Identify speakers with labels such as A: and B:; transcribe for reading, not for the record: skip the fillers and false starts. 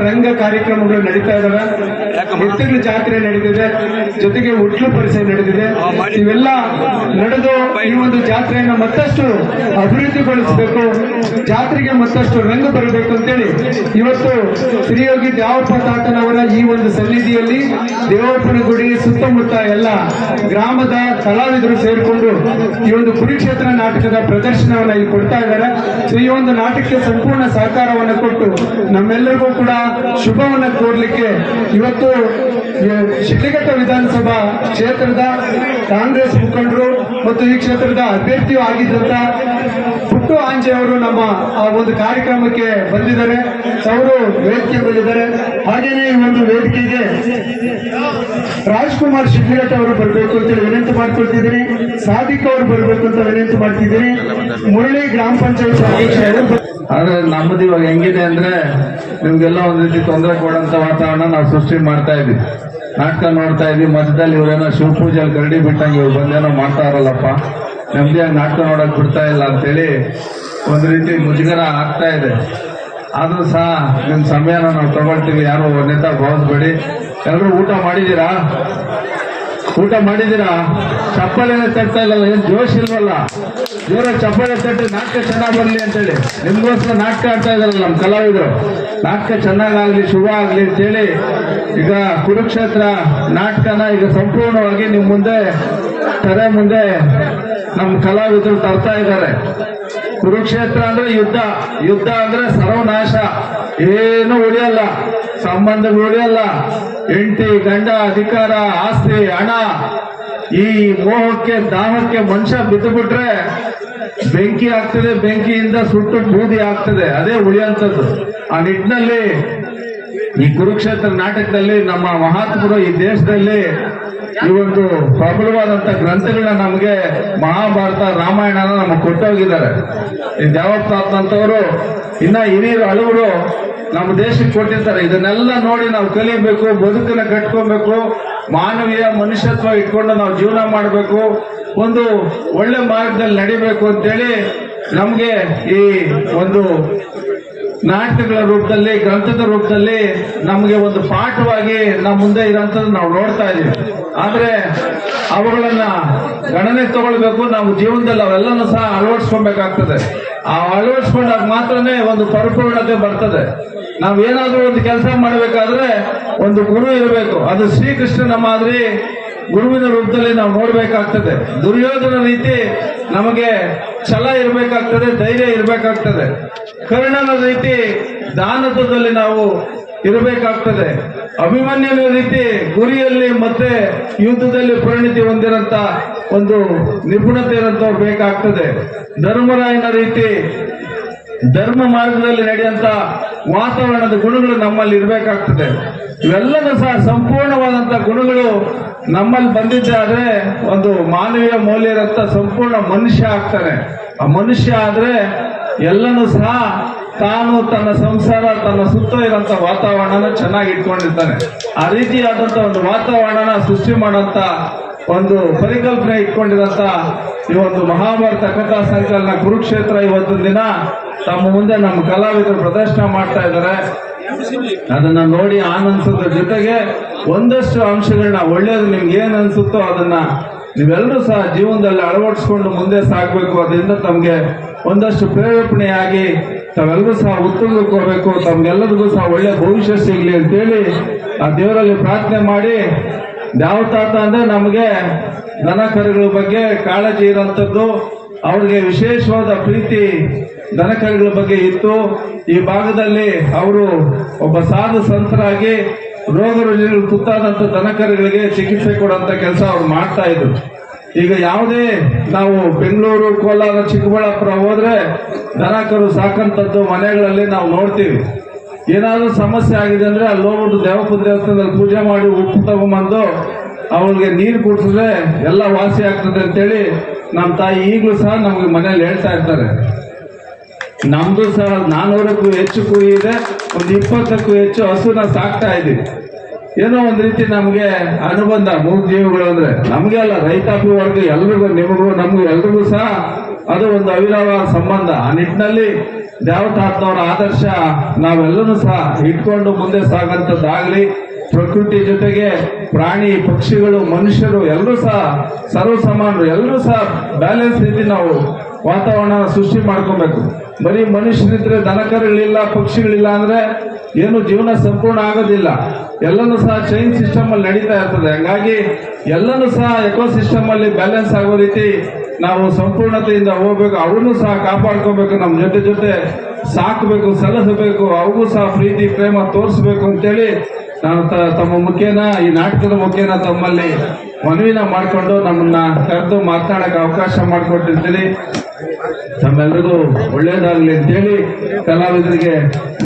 A: ರಂಗ ಕಾರ್ಯಕ್ರಮಗಳು ನಡೀತಾ ಇದಾವೆ. ಎತ್ತುಗಳ ಜಾತ್ರೆ ನಡೆದಿದೆ, ಜೊತೆಗೆ ಉಟ್ಲು ಪರಿಸರ ನಡೆದಿದೆ. ಇವೆಲ್ಲ ನಡೆದು ಈ ಒಂದು ಜಾತ್ರೆಯನ್ನ ಮತ್ತಷ್ಟು ಅಭಿವೃದ್ಧಿಗೊಳಿಸಬೇಕು, ಜಾತ್ರೆಗೆ ಮತ್ತಷ್ಟು ರಂಗ ಬರಬೇಕು ಅಂತೇಳಿ ಇವತ್ತು ಶ್ರೀಯೋಗಿ ದ್ಯಾವಪ್ಪ ತಾತನವರ ಈ ಒಂದು ಸನ್ನಿಧಿಯಲ್ಲಿ ದೇವಪ್ಪನ ಗುಡಿ ಸುತ್ತಮುತ್ತ ಎಲ್ಲ ಗ್ರಾಮದ ಕಲಾವಿದರು ಸೇರಿಕೊಂಡು ಈ ಒಂದು ಕುರುಕ್ಷೇತ್ರ ನಾಟಕದ ಪ್ರದರ್ಶನವನ್ನ ಇಲ್ಲಿ ಕೊಡ್ತಾ ಇದ್ದಾರೆ. ಸೊ ಈ ಒಂದು ನಾಟಕಕ್ಕೆ ಸಂಪೂರ್ಣ ಸಹಕಾರವನ್ನು ಕೊಟ್ಟು ನಮ್ಮೆಲ್ಲರಿಗೂ ಕೂಡ ಶುಭವನ್ನ ಕೋರ್ಲಿಕ್ಕೆ ಇವತ್ತು ಶಿಡ್ಲಘಟ್ಟ ವಿಧಾನಸಭಾ ಕ್ಷೇತ್ರದ ಕಾಂಗ್ರೆಸ್ ಮುಖಂಡರು ಮತ್ತು ಈ ಕ್ಷೇತ್ರದ ಅಭ್ಯರ್ಥಿಯೂ ಆಗಿದ್ದಂತ ಪುಟ್ಟು ಆಂಜೆ ಅವರು ನಮ್ಮ ಆ ಒಂದು ಕಾರ್ಯಕ್ರಮಕ್ಕೆ ಬಂದಿದ್ದಾರೆ. ಅವರು ವೇದಿಕೆ ಬಂದಿದ್ದಾರೆ. ಹಾಗೇನೆ ಈ ಒಂದು ವೇದಿಕೆಗೆ ರಾಜ್ಕುಮಾರ್ ಶಿಡ್ಲಘಟ್ಟ ಅವರು ಬರಬೇಕು ಅಂತೇಳಿ ವಿನಂತಿ ಮಾಡ್ಕೊಳ್ತಿದ್ದೀನಿ. ಸಾದಿಕ್ ಅವರು ಬರಬೇಕು ಅಂತ ವಿನಂತಿ ಮಾಡ್ತಿದ್ದೀನಿ. ಮುರಳಿ ಗ್ರಾಮ ಪಂಚಾಯತ್ ಅಧ್ಯಕ್ಷ ಅವರು.
B: ಆದ್ರೆ ನಮ್ಮದು ಇವಾಗ ಹೆಂಗಿದೆ ಅಂದ್ರೆ ನಿಮ್ಗೆಲ್ಲ ಒಂದ್ ರೀತಿ ತೊಂದರೆ ಕೊಡಂತ ವಾತಾವರಣ ನಾವು ಸೃಷ್ಟಿ ಮಾಡ್ತಾ ಇದೀವಿ. ನಾಟಕ ನೋಡ್ತಾ ಇದೀವಿ, ಮಧ್ಯದಲ್ಲಿ ಇವರೇನೋ ಶಿವಪೂಜೆಯಲ್ಲಿ ಗರಡಿ ಬಿಟ್ಟಂಗೆ ಇವ್ರು ಬಂದೇನೋ ಮಾಡ್ತಾ ಇರಲ್ಲಪ್ಪ, ನೆಮ್ಮದಿಯಾಗಿ ನಾಟಕ ನೋಡಕ್ ಬಿಡ್ತಾ ಇಲ್ಲ ಅಂತೇಳಿ ಒಂದ್ ರೀತಿ ಮುಜುಗರ ಆಗ್ತಾ ಇದೆ. ಆದ್ರೂ ಸಹ ನಿಮ್ ಸಮಯನ ನಾವು ತಗೊಳ್ತೀವಿ, ಯಾರು ಅನ್ಯತಾ ಭಾವಿಸ್ಬೇಡಿ. ಎಲ್ಲರೂ ಊಟ ಮಾಡಿದೀರಾ? ಊಟ ಮಾಡಿದೀರಾ? ಚಪ್ಪಲಿನ ತಟ್ತಾ ಇಲ್ಲ, ಏನ್ ಜೋಶ್ ಇಲ್ವಲ್ಲ? ಜೋರ ಚಪ್ಪಲಿ ತಟ್ಟಿ ನಾಟಕ ಚೆನ್ನಾಗಿ ಬರಲಿ ಅಂತೇಳಿ ನಿಮ್ಗೋಸ್ಕರ ನಾಟಕ ಆಡ್ತಾ ಇದಾರಲ್ಲ ನಮ್ಮ ಕಲಾವಿದರು. ನಾಟಕ ಚೆನ್ನಾಗಾಗ್ಲಿ, ಶುಭ ಆಗ್ಲಿ ಅಂತೇಳಿ ಈಗ ಕುರುಕ್ಷೇತ್ರ ನಾಟಕನ ಈಗ ಸಂಪೂರ್ಣವಾಗಿ ನಿಮ್ ಮುಂದೆ ತೆರೆ ಮುಂದೆ ನಮ್ಮ ಕಲಾವಿದರು ತರ್ತಾ ಇದ್ದಾರೆ. ಕುರುಕ್ಷೇತ್ರ ಅಂದ್ರೆ ಯುದ್ಧ, ಯುದ್ಧ ಅಂದ್ರೆ ಸರ್ವನಾಶ, ಏನು ಉಳಿಯಲ್ಲ, ಸಂಬಂಧಗಳು ಉಳಿಯಲ್ಲ, ಹೆಂಡತಿ ಗಂಡ ಅಧಿಕಾರ ಆಸ್ತಿ ಹಣ ಈ ಮೋಹಕ್ಕೆ ದಾಹಕ್ಕೆ ಮನುಷ್ಯ ಬಿದ್ದು ಬಿಟ್ರೆ ಬೆಂಕಿ ಆಗ್ತದೆ, ಬೆಂಕಿಯಿಂದ ಸುಟ್ಟು ಬೂದಿ ಆಗ್ತದೆ, ಅದೇ ಉಳಿಯುವಂಥದ್ದು. ಆ ನಿಟ್ಟಿನಲ್ಲಿ ಈ ಕುರುಕ್ಷೇತ್ರ ನಾಟಕದಲ್ಲಿ ನಮ್ಮ ಮಹಾತ್ಮರು ಈ ದೇಶದಲ್ಲಿ ಈ ಒಂದು ಪ್ರಬಲವಾದಂತ ಗ್ರಂಥಗಳನ್ನ ನಮಗೆ ಮಹಾಭಾರತ ರಾಮಾಯಣನ ನಮಗೆ ಕೊಟ್ಟೋಗಿದ್ದಾರೆ. ಈ ದ್ಯಾವಪ್ಪ ತಾತನಂತವರು ಇನ್ನ ಹಿರಿಯರು ಹಳವರು ನಮ್ಮ ದೇಶಕ್ಕೆ ಕೊಟ್ಟಿರ್ತಾರೆ. ಇದನ್ನೆಲ್ಲ ನೋಡಿ ನಾವು ಕಲಿಬೇಕು, ಬದುಕನ್ನ ಕಟ್ಕೊಬೇಕು, ಮಾನವೀಯ ಮನುಷ್ಯತ್ವ ಇಟ್ಕೊಂಡು ನಾವು ಜೀವನ ಮಾಡಬೇಕು, ಒಂದು ಒಳ್ಳೆ ಮಾರ್ಗದಲ್ಲಿ ನಡಿಬೇಕು ಅಂತೇಳಿ ನಮ್ಗೆ ಈ ಒಂದು ನಾಟಕಗಳ ರೂಪದಲ್ಲಿ, ಗ್ರಂಥದ ರೂಪದಲ್ಲಿ ನಮಗೆ ಒಂದು ಪಾಠವಾಗಿ ನಮ್ಮ ಮುಂದೆ ಇರೋಂಥದ್ದು ನಾವು ನೋಡ್ತಾ ಇದೀವಿ. ಆದ್ರೆ ಅವುಗಳನ್ನ ಗಣನೆ ತಗೊಳ್ಬೇಕು, ನಾವು ಜೀವನದಲ್ಲಿ ಅವೆಲ್ಲನೂ ಸಹ ಅಳವಡಿಸ್ಕೊಬೇಕಾಗ್ತದೆ. ಆ ಅಳವಡಿಸ್ಕೊಂಡಾಗ ಮಾತ್ರನೇ ಒಂದು ಪರಿಪೂರ್ಣತೆ ಬರ್ತದೆ. ನಾವೇನಾದ್ರೂ ಒಂದು ಕೆಲಸ ಮಾಡಬೇಕಾದ್ರೆ ಒಂದು ಗುರು ಇರಬೇಕು. ಅದು ಶ್ರೀಕೃಷ್ಣನ ಮಾದರಿ ಗುರುವಿನ ರೂಪದಲ್ಲಿ ನಾವು ನೋಡ್ಬೇಕಾಗ್ತದೆ. ದುರ್ಯೋಧನ ರೀತಿ ನಮಗೆ ಛಲ ಇರಬೇಕಾಗ್ತದೆ, ಧೈರ್ಯ ಇರಬೇಕಾಗ್ತದೆ. ಕರ್ಣನ ರೀತಿ ದಾನತ್ವದಲ್ಲಿ ನಾವು ಇರಬೇಕಾಗ್ತದೆ. ಅಭಿಮನ್ಯನ ರೀತಿ ಗುರಿಯಲ್ಲಿ ಮತ್ತೆ ಯುದ್ಧದಲ್ಲಿ ಪರಿಣಿತಿ ಹೊಂದಿರಂತ ಒಂದು ನಿಪುಣತೆ ಇರೋಂಥವ್ರು ಬೇಕಾಗ್ತದೆ. ಧರ್ಮರಾಯನ ರೀತಿ ಧರ್ಮ ಮಾರ್ಗದಲ್ಲಿ ನಡೆಯುವಂತ ವಾತಾವರಣದ ಗುಣಗಳು ನಮ್ಮಲ್ಲಿ ಇರಬೇಕಾಗ್ತದೆ. ಇವೆಲ್ಲನೂ ಸಹ ಸಂಪೂರ್ಣವಾದಂತ ಗುಣಗಳು ನಮ್ಮಲ್ಲಿ ಬಂದಿದ್ದಾದ್ರೆ ಒಂದು ಮಾನವೀಯ ಮೌಲ್ಯ ಇರಂತ ಸಂಪೂರ್ಣ ಮನುಷ್ಯ ಆಗ್ತಾನೆ. ಆ ಮನುಷ್ಯ ಆದ್ರೆ ಎಲ್ಲನೂ ಸಹ ತಾನು ತನ್ನ ಸಂಸಾರ, ತನ್ನ ಸುತ್ತ ಇರೋಂಥ ವಾತಾವರಣನ ಚೆನ್ನಾಗಿ ಇಟ್ಕೊಂಡಿರ್ತಾನೆ. ಆ ರೀತಿಯಾದಂತ ಒಂದು ವಾತಾವರಣನ ಸೃಷ್ಟಿ ಮಾಡೋಂಥ ಒಂದು ಪರಿಕಲ್ಪನೆ ಇಟ್ಕೊಂಡಿರಂತ ಈ ಒಂದು ಮಹಾಭಾರತ ಕಥಾ ಸಂಕಲನ ಕುರುಕ್ಷೇತ್ರ ಇವತ್ತು ದಿನ ತಮ್ಮ ಮುಂದೆ ನಮ್ಮ ಕಲಾವಿದರು ಪ್ರದರ್ಶನ ಮಾಡ್ತಾ ಇದ್ದಾರೆ. ಅದನ್ನ ನೋಡಿ ಆನಂದಿಸೋದ್ರ ಜೊತೆಗೆ ಒಂದಷ್ಟು ಅಂಶಗಳನ್ನ ಒಳ್ಳೇದು ನಿಮ್ಗೆ ಏನ್ ಅನ್ಸುತ್ತೋ ಅದನ್ನ ನೀವೆಲ್ಲರೂ ಸಹ ಜೀವನದಲ್ಲಿ ಅಳವಡಿಸ್ಕೊಂಡು ಮುಂದೆ ಸಾಗಬೇಕು. ಅದರಿಂದ ತಮ್ಗೆ ಒಂದಷ್ಟು ಪ್ರೇರೇಪಣೆಯಾಗಿ ತಾವೆಲ್ಲರೂ ಸಹ ಉತ್ತುಂಗಕ್ಕೆ ಹೋಗ್ಬೇಕು, ತಮ್ಗೆಲ್ಲರಿಗೂ ಸಹ ಒಳ್ಳೆ ಭವಿಷ್ಯ ಸಿಗ್ಲಿ ಅಂತೇಳಿ ಆ ದೇವರಲ್ಲಿ ಪ್ರಾರ್ಥನೆ ಮಾಡಿ. ದ್ಯಾವತಾತ ಅಂದ್ರೆ ನಮಗೆ ದನ ಕರುಗಳ ಬಗ್ಗೆ ಕಾಳಜಿ ಇರೋಂಥದ್ದು, ಅವ್ರಿಗೆ ವಿಶೇಷವಾದ ಪ್ರೀತಿ ದನ ಕರುಗಳ ಬಗ್ಗೆ ಇತ್ತು. ಈ ಭಾಗದಲ್ಲಿ ಅವರು ಒಬ್ಬ ಸಾಧು ಸಂತರಾಗಿ ರೋಗ ರುಜಿನಗಳು ತುತ್ತಾದಂತ ದನ ಕರುಗಳಿಗೆ ಚಿಕಿತ್ಸೆ ಕೊಡುವಂತ ಕೆಲಸ ಅವ್ರು ಮಾಡ್ತಾ ಇದ್ರು. ಈಗ ಯಾವುದೇ ನಾವು ಬೆಂಗಳೂರು, ಕೋಲಾರ, ಚಿಕ್ಕಬಳ್ಳಾಪುರ ಹೋದ್ರೆ ದನ ಕರು ಸಾಕಂತದ್ದು ಮನೆಗಳಲ್ಲಿ ನಾವು ನೋಡ್ತೀವಿ. ಏನಾದ್ರೂ ಸಮಸ್ಯೆ ಆಗಿದೆ ಅಂದ್ರೆ ಅಲ್ಲಿ ಹೋಗ್ಬಿಟ್ಟು ದೇವಪ್ಪ ದೇವಸ್ಥಾನದಲ್ಲಿ ಪೂಜೆ ಮಾಡಿ ಉಪ್ಪು ತಗೊಂಬಂದು ಅವಳಿಗೆ ನೀರು ಕುಡಿಸಿದ್ರೆ ಎಲ್ಲ ವಾಸಿ ಆಗ್ತದೆ ಅಂತೇಳಿ ನಮ್ಮ ತಾಯಿ ಈಗಲೂ ಸಹ ನಮ್ಗೆ ಮನೇಲಿ ಹೇಳ್ತಾ ಇರ್ತಾರೆ. ನಮ್ದು ಸಹ 400ಕ್ಕೂ ಹೆಚ್ಚು ಕುರಿ ಇದೆ, ಒಂದು 20ಕ್ಕೂ ಹೆಚ್ಚು ಹಸುನ ಸಾಕ್ತಾ ಇದೀವಿ. ಏನೋ ಒಂದ್ ರೀತಿ ನಮ್ಗೆ ಅನುಬಂಧ ಮೂರು ಜೀವಗಳು ಅಂದ್ರೆ ನಮ್ಗೆ ಅಲ್ಲ, ರೈತಾಪಿ ವರ್ಗ ಎಲ್ರಿಗೂ, ನಿಮಗೂ ನಮಗೂ ಎಲ್ರಿಗೂ ಸಹ ಅದು ಒಂದು ಅವಿರವಾದ ಸಂಬಂಧ. ಆ ನಿಟ್ಟಿನಲ್ಲಿ ದೇವತಾತ್ನವರ ಆದರ್ಶ ನಾವೆಲ್ಲರೂ ಸಹ ಇಟ್ಕೊಂಡು ಮುಂದೆ ಸಾಗಂತದ್ದಾಗ್ಲಿ. ಪ್ರಕೃತಿ ಜೊತೆಗೆ ಪ್ರಾಣಿ ಪಕ್ಷಿಗಳು ಮನುಷ್ಯರು ಎಲ್ಲರೂ ಸಹ ಸರ್ವ ಸಮಾನರು, ಎಲ್ಲರೂ ಸಹ ಬ್ಯಾಲೆನ್ಸ್ ರೀತಿ ನಾವು ವಾತಾವರಣ ಸೃಷ್ಟಿ ಮಾಡ್ಕೊಬೇಕು. ಬರೀ ಮನುಷ್ಯರಿದ್ರೆ ದನಕರುಗಳಿಲ್ಲ ಪಕ್ಷಿಗಳಿಲ್ಲ ಅಂದ್ರೆ ಏನು ಜೀವನ ಸಂಪೂರ್ಣ ಆಗೋದಿಲ್ಲ. ಎಲ್ಲನೂ ಸಹ ಚೈನ್ ಸಿಸ್ಟಮ್ ಅಲ್ಲಿ ನಡೀತಾ ಇರ್ತದೆ. ಹಂಗಾಗಿ ಎಲ್ಲನೂ ಸಹ ಎಕೋಸಿಸ್ಟಮ್ ಅಲ್ಲಿ ಬ್ಯಾಲೆನ್ಸ್ ಆಗೋ ರೀತಿ ನಾವು ಸಂಪೂರ್ಣತೆಯಿಂದ ಹೋಗ್ಬೇಕು. ಅವನ್ನೂ ಸಹ ಕಾಪಾಡ್ಕೋಬೇಕು, ನಮ್ಮ ಜೊತೆ ಜೊತೆ ಸಾಕಬೇಕು, ಸಲಹಬೇಕು, ಅವಗೂ ಸಹ ಪ್ರೀತಿ ಪ್ರೇಮ ತೋರಿಸ್ಬೇಕು ಅಂತೇಳಿ ನಾನು ತಮ್ಮ ಮುಖೇನ ಈ ನಾಟಕದ ಮುಖೇನ ತಮ್ಮಲ್ಲಿ ಮನವಿನ ಮಾಡಿಕೊಂಡು ನಮ್ಮನ್ನ ಕರೆದು ಮಾತನಾಡಕ್ಕೆ ಅವಕಾಶ ಮಾಡಿಕೊಟ್ಟಿರ್ತೀನಿ. ತಮ್ಮೆಲ್ಲರಿಗೂ ಒಳ್ಳೇದಾಗ್ಲಿ ಅಂತೇಳಿ ಕಲಾವಿದರಿಗೆ